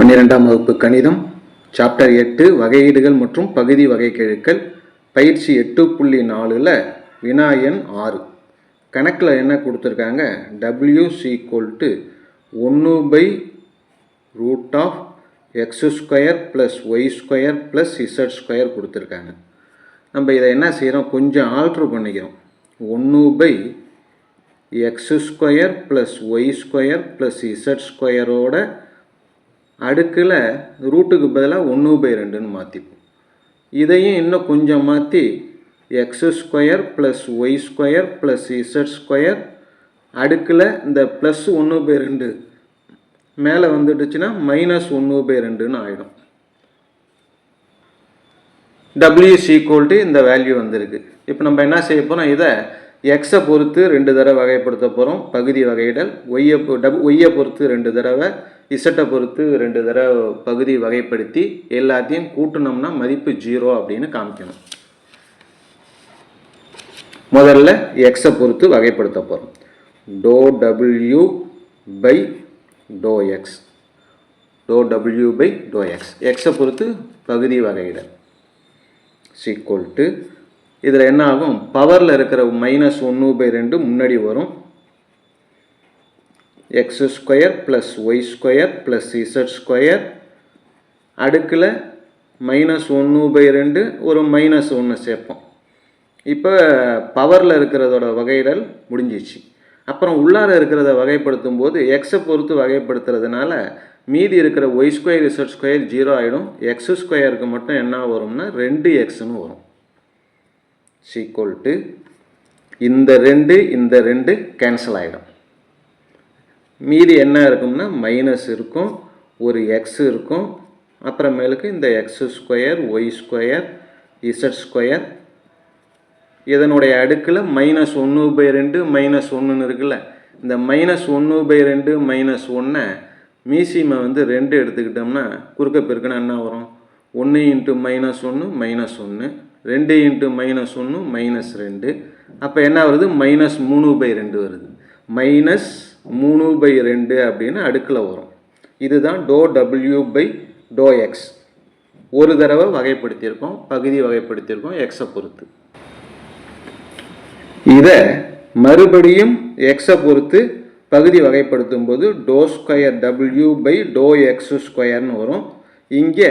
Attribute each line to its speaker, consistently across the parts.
Speaker 1: 12ஆம் வகுப்பு கணிதம் சாப்டர் 8 வகையீடுகள் மற்றும் பகுதி வகைக்கெழுக்கள் பயிற்சி 8.4ல் வினா எண் 6 கணக்கில் என்ன கொடுத்துருக்காங்க w = 1/√x² + y² + z² கொடுத்துருக்காங்க. நம்ம இதை என்ன செய்கிறோம், கொஞ்சம் ஆல்ட்ரு பண்ணிக்கிறோம். 1/x² + y² + z² அடுக்கில் ரூட்டுக்கு பதிலாக 1/2ன்னு மாற்றிப்போம். இதையும் இன்னும் கொஞ்சம் மாற்றி x² + y² + z² அடுக்கில் இந்த ப்ளஸ் 1/2 மேலே வந்துடுச்சுன்னா -1/2ன்னு ஆகிடும். w = இந்த வேல்யூ வந்திருக்கு. இப்போ நம்ம என்ன செய்ய போகிறோம், இதை எக்ஸை பொறுத்து 2 தடவை வகைப்படுத்த போகிறோம் பகுதி வகையிடல், ஒய்யை பொறுத்து 2 தடவை, இசட்டை பொறுத்து 2 தடவை பகுதி வகைப்படுத்தி எல்லாத்தையும் கூட்டினோம்னா மதிப்பு 0 அப்படின்னு காமிக்கணும். முதல்ல எக்ஸை பொறுத்து வகைப்படுத்த போகிறோம். ∂w/∂x ∂w/∂x எக்ஸை பொறுத்து பகுதி வகையிடல் = இதில் என்ன ஆகும், பவரில் இருக்கிற -1/2 முன்னாடி வரும். x² + y² + z² அடுக்கில் -1/2 ஒரு -1 சேர்ப்போம். இப்போ பவரில் இருக்கிறதோட வகையிடல் முடிஞ்சிச்சு. அப்புறம் உள்ளார இருக்கிறத வகைப்படுத்தும் போது எக்ஸை பொறுத்து வகைப்படுத்துறதுனால மீதி இருக்கிற y² z² 0 ஆகிடும். x² மட்டும் என்ன வரும்னா 2xன்னு வரும். = இந்த 2 கேன்சல் ஆகிடும். மீதி என்ன இருக்கும்னா மைனஸ் இருக்கும், ஒரு எக்ஸ் இருக்கும், அப்புறமேலுக்கு இந்த x² y² z² இதனுடைய அடுக்கில் -1/2 -1ன்னு இருக்குல்ல, இந்த -1/2 -1 மீசிமை 2 எடுத்துக்கிட்டோம்னா குறுக்க பெருக்கினா என்ன வரும், 1 × -1 -1, 2 × -1 -2, அப்போ என்ன வருது, -3/2 வருது. -3/2 அப்படின்னு அடுக்கில் வரும். இதுதான் ∂w/∂x. ஒரு தடவை வகைப்படுத்தியிருக்கோம், பகுதி வகைப்படுத்தியிருக்கோம் எக்ஸை பொறுத்து. இதை மறுபடியும் எக்ஸை பொறுத்து பகுதி வகைப்படுத்தும் போது ∂2w/∂x² வரும். இங்கே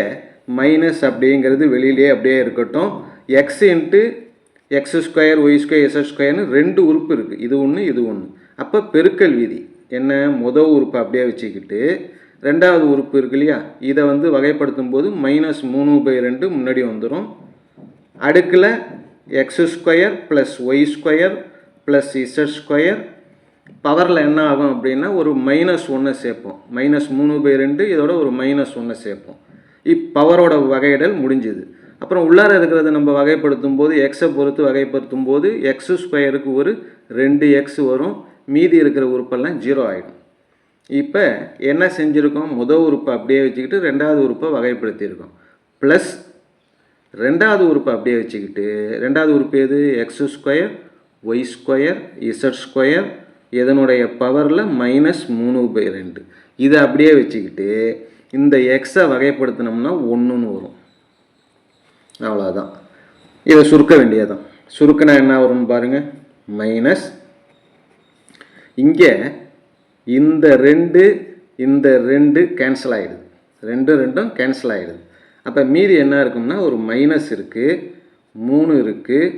Speaker 1: மைனஸ் அப்படிங்கிறது வெளியிலே அப்படியே இருக்கட்டும். x × x² y² z² 2 உறுப்பு இருக்குது, இது ஒன்று இது ஒன்று. அப்போ பெருக்கல் விதி என்ன, முதல் உறுப்பு அப்படியே வச்சுக்கிட்டு ரெண்டாவது உறுப்பு இருக்கு இல்லையா, இதை வகைப்படுத்தும் போது -3/2 முன்னாடி வந்துடும். அடுக்கில் x² + y² + z² பவரில் என்ன ஆகும் அப்படின்னா ஒரு -1 சேர்ப்போம். -3/2 இதோட ஒரு -1 சேர்ப்போம். பவரோட வகையிடல் முடிஞ்சுது. அப்புறம் உள்ளார இருக்கிறத நம்ம வகைப்படுத்தும் போது எக்ஸை பொறுத்து வகைப்படுத்தும் போது x² ஒரு 2x வரும். மீதி இருக்கிற உறுப்பெல்லாம் 0 ஆகிடும். இப்போ என்ன செஞ்சுருக்கோம், முதல் உறுப்பை அப்படியே வச்சுக்கிட்டு ரெண்டாவது உறுப்பை வகைப்படுத்தியிருக்கோம். ப்ளஸ் ரெண்டாவது உறுப்பை அப்படியே வச்சுக்கிட்டு, ரெண்டாவது உறுப்பு எது, x² y² z² இதனுடைய பவரில் -3/2 இதை அப்படியே வச்சுக்கிட்டு இந்த எக்ஸை வகைப்படுத்தினோம்னா 1ன்னு வரும். அவ்வளோதான். இதை சுருக்க வேண்டியதான். சுருக்கினா என்ன வரும்னு பாருங்கள், மைனஸ் இங்கே இந்த 2 கேன்சல் ஆகிடுது, 2 கேன்சல் ஆகிடுது. அப்போ மீதி என்ன இருக்கும்னா ஒரு மைனஸ் இருக்குது, 3 இருக்குது,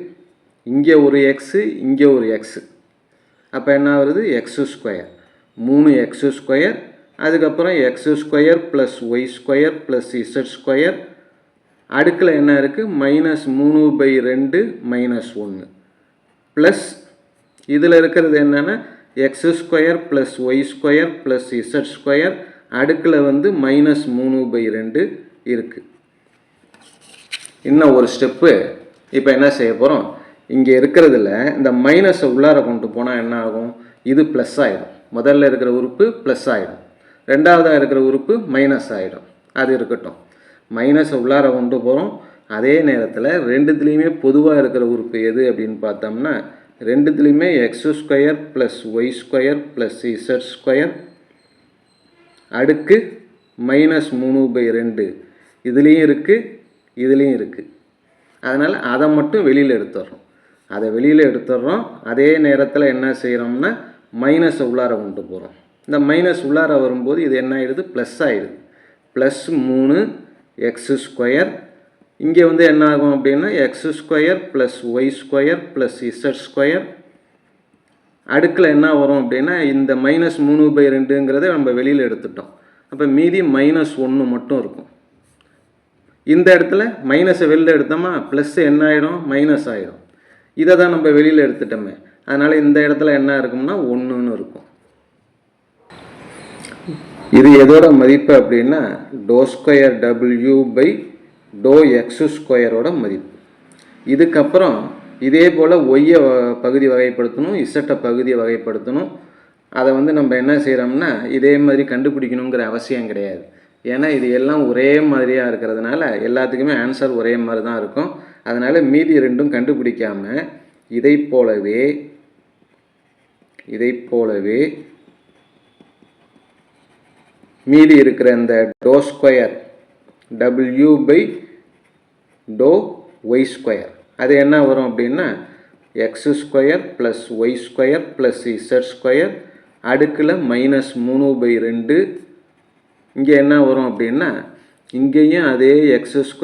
Speaker 1: இங்கே ஒரு எக்ஸு, இங்கே ஒரு எக்ஸு. அப்போ என்ன வருது, x² 3x², அதுக்கப்புறம் x² + y² + z² அடுக்கில் என்ன இருக்குது, -3/2 -1 ப்ளஸ் இதில் இருக்கிறது என்னென்னா x² + y² + z² அடுக்கில் -3/2 இருக்குது. இன்னும் ஒரு ஸ்டெப்பு. இப்போ என்ன செய்ய போகிறோம், இங்கே இருக்கிறதுல இந்த மைனஸை உள்ளார கொண்டு போனால் என்ன ஆகும், இது ப்ளஸ் ஆகிடும். முதல்ல இருக்கிற உறுப்பு ப்ளஸ் ஆகிடும், ரெண்டாவதாக இருக்கிற உறுப்பு மைனஸ் ஆகிடும். அது இருக்கட்டும். மைனஸை உள்ளார கொண்டு போகிறோம். அதே நேரத்தில் ரெண்டுத்துலேயுமே பொதுவாக இருக்கிற உறுப்பு எது அப்படின்னு பார்த்தோம்னா ரெண்டுத்துலேயுமே x² + y² + z² அடுக்கு -3/2 இதுலேயும் இருக்குது இதுலேயும் இருக்குது. அதனால் அதை மட்டும் வெளியில் எடுத்துடுறோம். அதை வெளியில் எடுத்துடுறோம். அதே நேரத்தில் என்ன செய்கிறோம்னா மைனஸை உள்ளார கொண்டு போகிறோம். இந்த மைனஸ் உள்ளார வரும்போது இது என்ன ஆகிடுது, ப்ளஸ் ஆகிடுது. +3x². இங்கே வந்து என்ன ஆகும் அப்படின்னா x² + y² + z². அடுக்கில் என்ன வரும் அப்படின்னா இந்த -3/2ங்கிறத நம்ம வெளியில் எடுத்துட்டோம். அப்போ மீதி -1 மட்டும் இருக்கும். இந்த இடத்துல மைனஸை வெளியில் எடுத்தோமா ப்ளஸ் என்ன ஆகிடும், மைனஸ் ஆகிடும். இதை தான் நம்ம வெளியில் எடுத்துட்டோமே. அதனால் இந்த இடத்துல என்ன இருக்கும்னா 1ன்னு இருக்கும். இது எதோட மதிப்பு அப்படின்னா ∂2w/∂x² மதிப்பு. இதுக்கப்புறம் இதே போல் ஒய்யை பகுதி வகைப்படுத்தணும், இசட்டை பகுதியை வகைப்படுத்தணும். அதை வந்து நம்ம என்ன செய்கிறோம்னா இதே மாதிரி கண்டுபிடிக்கணுங்கிற அவசியம் கிடையாது. ஏன்னா இது எல்லாம் ஒரே மாதிரியாக இருக்கிறதுனால எல்லாத்துக்குமே ஆன்சர் ஒரே மாதிரி தான் இருக்கும். அதனால் மீதி ரெண்டும் கண்டுபிடிக்காமல் இதை போலவே மீதி இருக்கிற இந்த ∂2w/∂y² அது என்ன வரும் அப்படின்னா x² + y² + z² அடுக்கில் -3/2. இங்கே என்ன வரும் அப்படின்னா இங்கேயும் அதே x² +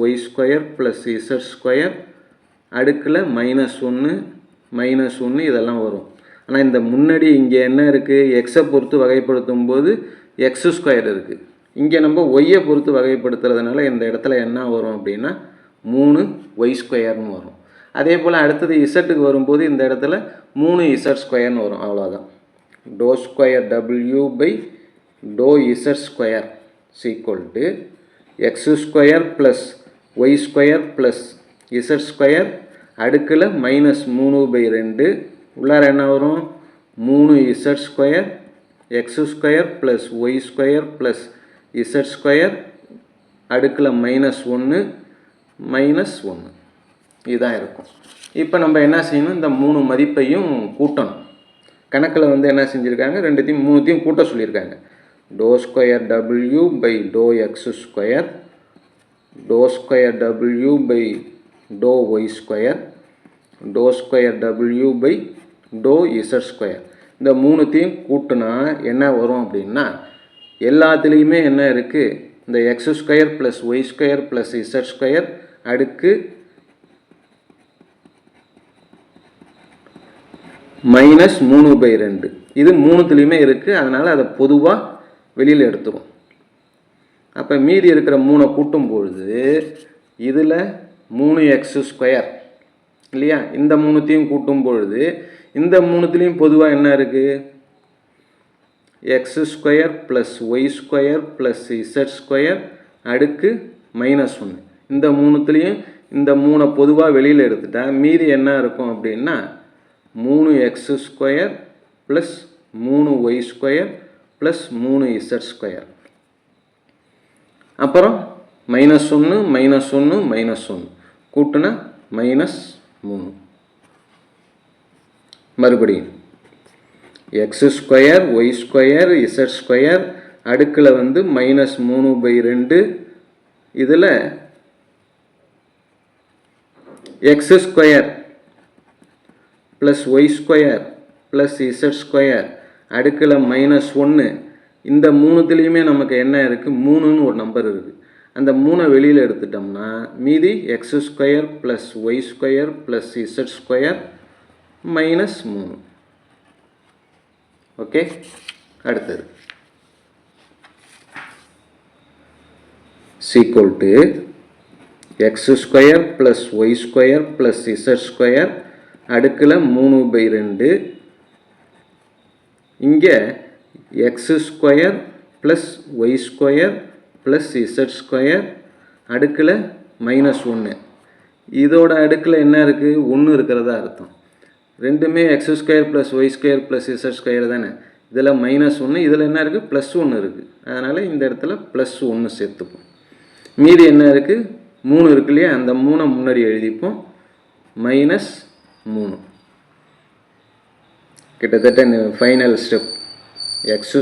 Speaker 1: y² + z² அடுக்கில் -1 இதெல்லாம் வரும். ஆனால் இந்த முன்னாடி இங்கே என்ன இருக்குது, எக்ஸை பொறுத்து வகைப்படுத்தும் போது x² இருக்குது. இங்கே நம்ம ஒய்யை பொறுத்து வகைப்படுத்துறதுனால இந்த இடத்துல என்ன வரும் அப்படின்னா 3y²ன்னு வரும். அதே போல் அடுத்தது இசட்டுக்கு வரும்போது இந்த இடத்துல 3z² வரும். அவ்வளோதான். ∂2w/∂z² = x² + y² + z² அடுக்கில் -3/2. உள்ளார என்ன வரும், 3z² x² + y² + z² அடுக்கில் -1 இதுதான் இருக்கும். இப்போ நம்ம என்ன செய்யணும், இந்த 3 மதிப்பையும் கூட்டணும். கணக்கில் வந்து என்ன செஞ்சுருக்காங்க, மூணுத்தையும் கூட்ட சொல்லியிருக்காங்க. ∂2w/∂x², ∂2w/∂y², ∂2w/∂z². இந்த மூணுத்தையும் கூட்டினா என்ன வரும் அப்படின்னா எல்லாத்துலேயுமே என்ன இருக்குது, இந்த x² + y² + z² அடுக்கு -3/2 இது மூணுத்துலேயுமே இருக்குது. அதனால் அதை பொதுவாக வெளியில் எடுத்துரும். அப்போ மீதி இருக்கிற 3 கூட்டும் பொழுது இதில் 3x² இல்லையா, இந்த மூணுத்தையும் கூட்டும் பொழுது இந்த மூணுத்துலேயும் பொதுவாக என்ன இருக்குது, x² + y² + z² அடுக்கு -1. இந்த மூணுத்துலேயும் இந்த 3 பொதுவாக வெளியில் எடுத்துட்டா மீதி என்ன இருக்கும் அப்படின்னா 3x² + 3y² + 3z². அப்புறம் -1 கூட்டுனா -3. மறுபடியும் x² y² z² அடுக்கில் வந்து -3/2. இதில் x² + y² + z² அடுக்கில் -1. இந்த மூணுத்துலேயுமே நமக்கு என்ன இருக்குது, 3ன்னு ஒரு நம்பர் இருக்குது. அந்த 3 வெளியில் எடுத்துட்டோம்னா மீதி x² + y² + z² -3. ஓகே. அடுத்தது x² + y² + z² அடுக்கில் 3/2. இங்கே x² + y² + z² அடுக்கில் -1. இதோட அடுக்கில் என்ன இருக்குது, 1 இருக்கிறதா அர்த்தம். ரெண்டுமே x² + y² + z² தானே. இதில் -1, இதில் என்ன இருக்குது, +1 இருக்குது. அதனால் இந்த இடத்துல +1 சேர்த்துப்போம். மீதி என்ன இருக்குது, 3 இருக்கு இல்லையா, அந்த 3 முன்னாடி எழுதிப்போம். -3 கிட்டத்தட்ட final step. x²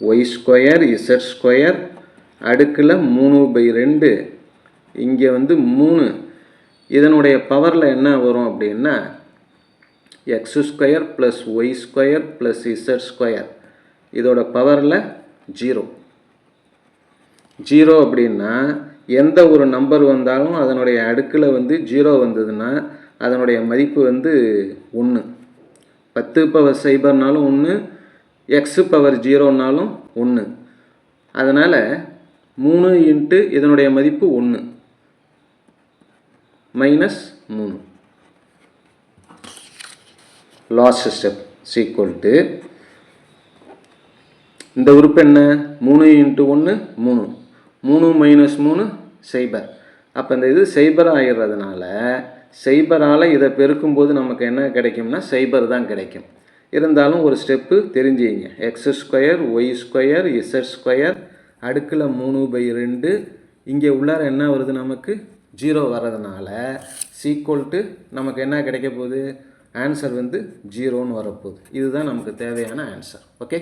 Speaker 1: y square z square அடுக்கில் 3/2 இங்கே வந்து 3. இதனுடைய பவரில் என்ன வரும் அப்படின்னா x square plus y square plus z square இதோட பவரில் 0. 0 அப்படின்னா எந்த ஒரு நம்பர் வந்தாலும் அதனுடைய அடுக்கில் வந்து 0 வந்ததுன்னா அதனுடைய மதிப்பு வந்து 1. 10^0னாலும் 1, x^0னாலும் 1. அதனால் 3 இன்ட்டு இதனுடைய மதிப்பு 1 -3. லாஸ்ட் ஸ்டெப் ஈக்குவல் இந்த உறுப்பு என்ன 3 இன்ட்டு 1 3 3 - 3 0. அப்போ இந்த இது 0 ஆகிடுறதுனால சைபரால் இதை பெருக்கும்போது நமக்கு என்ன கிடைக்கும்னா 0 தான் கிடைக்கும். இருந்தாலும் ஒரு ஸ்டெப்பு தெரிஞ்சுங்க. X square y square z square அடுக்கில் 3/2 இங்கே உள்ளார என்ன வருது நமக்கு 0 வர்றதுனால ஈக்குவல் நமக்கு என்ன கிடைக்க போகுது ஆன்சர் வந்து 0ன்னு வரப்போகுது. இதுதான் நமக்கு தேவையான ஆன்சர். ஓகே.